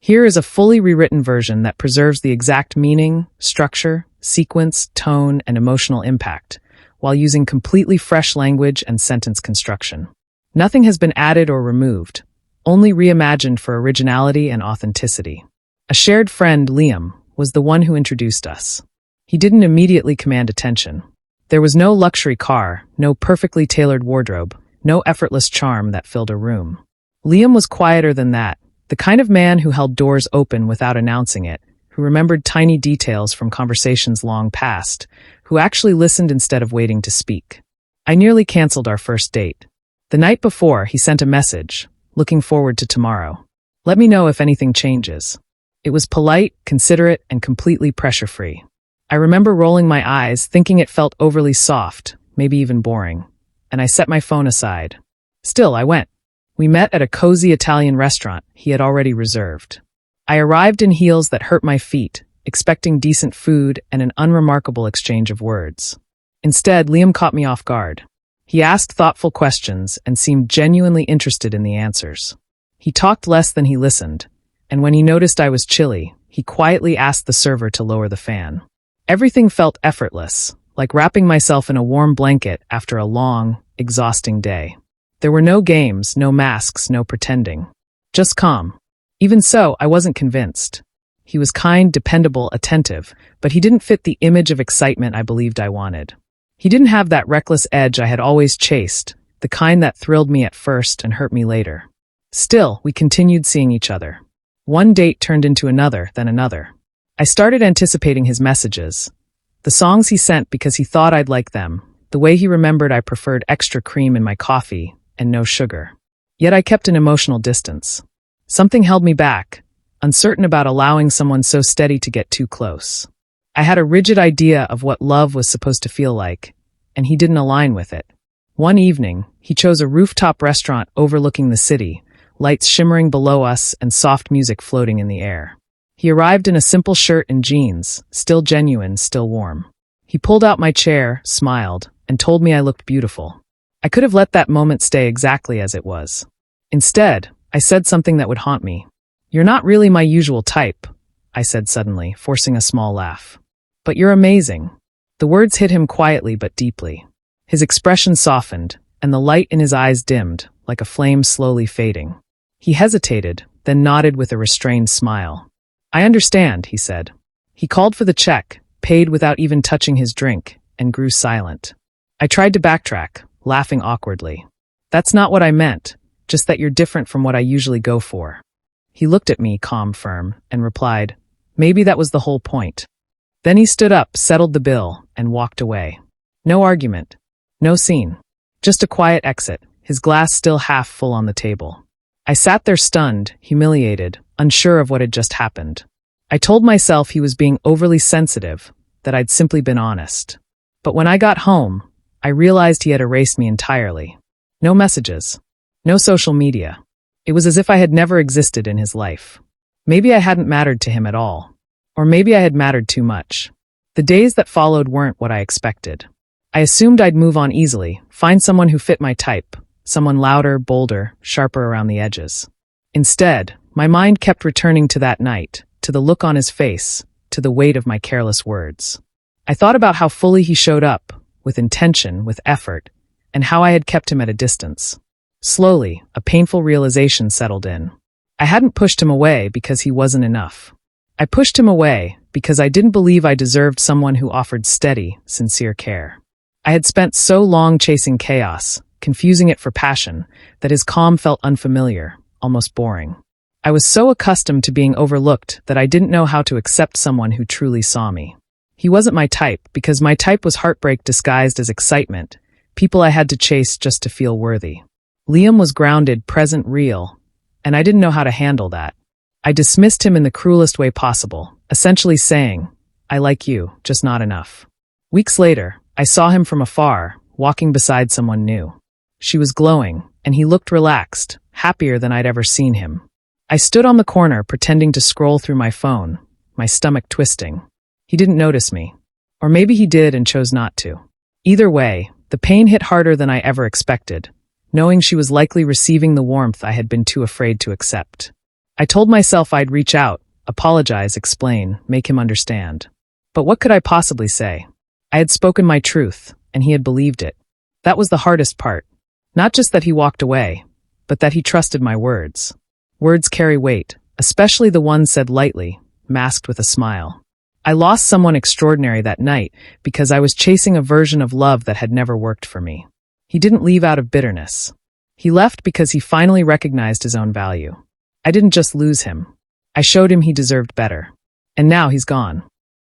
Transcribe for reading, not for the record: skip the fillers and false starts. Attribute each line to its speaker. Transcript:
Speaker 1: Here is a fully rewritten version that preserves the exact meaning, structure, sequence, tone, and emotional impact, while using completely fresh language and sentence construction. Nothing has been added or removed, only reimagined for originality and authenticity. A shared friend, Liam, was the one who introduced us. He didn't immediately command attention. There was no luxury car, no perfectly tailored wardrobe, no effortless charm that filled a room. Liam was quieter than that, the kind of man who held doors open without announcing it, who remembered tiny details from conversations long past, who actually listened instead of waiting to speak. I nearly canceled our first date. The night before, he sent a message, looking forward to tomorrow. Let me know if anything changes. It was polite, considerate, and completely pressure-free. I remember rolling my eyes, thinking it felt overly soft, maybe even boring, and I set my phone aside. Still, I went. We met at a cozy Italian restaurant he had already reserved. I arrived in heels that hurt my feet, expecting decent food and an unremarkable exchange of words. Instead, Liam caught me off guard. He asked thoughtful questions and seemed genuinely interested in the answers. He talked less than he listened, and when he noticed I was chilly, he quietly asked the server to lower the fan. Everything felt effortless, like wrapping myself in a warm blanket after a long, exhausting day. There were no games, no masks, no pretending. Just calm. Even so, I wasn't convinced. He was kind, dependable, attentive, but he didn't fit the image of excitement I believed I wanted. He didn't have that reckless edge I had always chased, the kind that thrilled me at first and hurt me later. Still, we continued seeing each other. One date turned into another, then another. I started anticipating his messages. The songs he sent because he thought I'd like them, the way he remembered I preferred extra cream in my coffee and no sugar. Yet I kept an emotional distance. Something held me back, uncertain about allowing someone so steady to get too close. I had a rigid idea of what love was supposed to feel like, and he didn't align with it. One evening, he chose a rooftop restaurant overlooking the city, lights shimmering below us and soft music floating in the air. He arrived in a simple shirt and jeans, still genuine, still warm. He pulled out my chair, smiled, and told me I looked beautiful. I could have let that moment stay exactly as it was. Instead, I said something that would haunt me. "You're not really my usual type," I said suddenly, forcing a small laugh. "But you're amazing." The words hit him quietly but deeply. His expression softened, and the light in his eyes dimmed, like a flame slowly fading. He hesitated, then nodded with a restrained smile. "I understand," he said. He called for the check, paid without even touching his drink, and grew silent. I tried to backtrack, laughing awkwardly. "That's not what I meant, just that you're different from what I usually go for." He looked at me, calm, firm, and replied, "Maybe that was the whole point." Then he stood up, settled the bill, and walked away. No argument. No scene. Just a quiet exit, his glass still half full on the table. I sat there stunned, humiliated, unsure of what had just happened. I told myself he was being overly sensitive, that I'd simply been honest. But when I got home, I realized he had erased me entirely. No messages. No social media. It was as if I had never existed in his life. Maybe I hadn't mattered to him at all. Or maybe I had mattered too much. The days that followed weren't what I expected. I assumed I'd move on easily, find someone who fit my type, someone louder, bolder, sharper around the edges. Instead, my mind kept returning to that night, to the look on his face, to the weight of my careless words. I thought about how fully he showed up, with intention, with effort, and how I had kept him at a distance. Slowly, a painful realization settled in. I hadn't pushed him away because he wasn't enough. I pushed him away because I didn't believe I deserved someone who offered steady, sincere care. I had spent so long chasing chaos, confusing it for passion, that his calm felt unfamiliar, almost boring. I was so accustomed to being overlooked that I didn't know how to accept someone who truly saw me. He wasn't my type because my type was heartbreak disguised as excitement, people I had to chase just to feel worthy. Liam was grounded, present, real, and I didn't know how to handle that. I dismissed him in the cruelest way possible, essentially saying, "I like you, just not enough." Weeks later, I saw him from afar, walking beside someone new. She was glowing, and he looked relaxed, happier than I'd ever seen him. I stood on the corner pretending to scroll through my phone, my stomach twisting. He didn't notice me. Or maybe he did and chose not to. Either way, the pain hit harder than I ever expected, knowing she was likely receiving the warmth I had been too afraid to accept. I told myself I'd reach out, apologize, explain, make him understand. But what could I possibly say? I had spoken my truth, and he had believed it. That was the hardest part. Not just that he walked away, but that he trusted my words. Words carry weight, especially the ones said lightly, masked with a smile. I lost someone extraordinary that night because I was chasing a version of love that had never worked for me. He didn't leave out of bitterness. He left because he finally recognized his own value. I didn't just lose him. I showed him he deserved better. And now he's gone.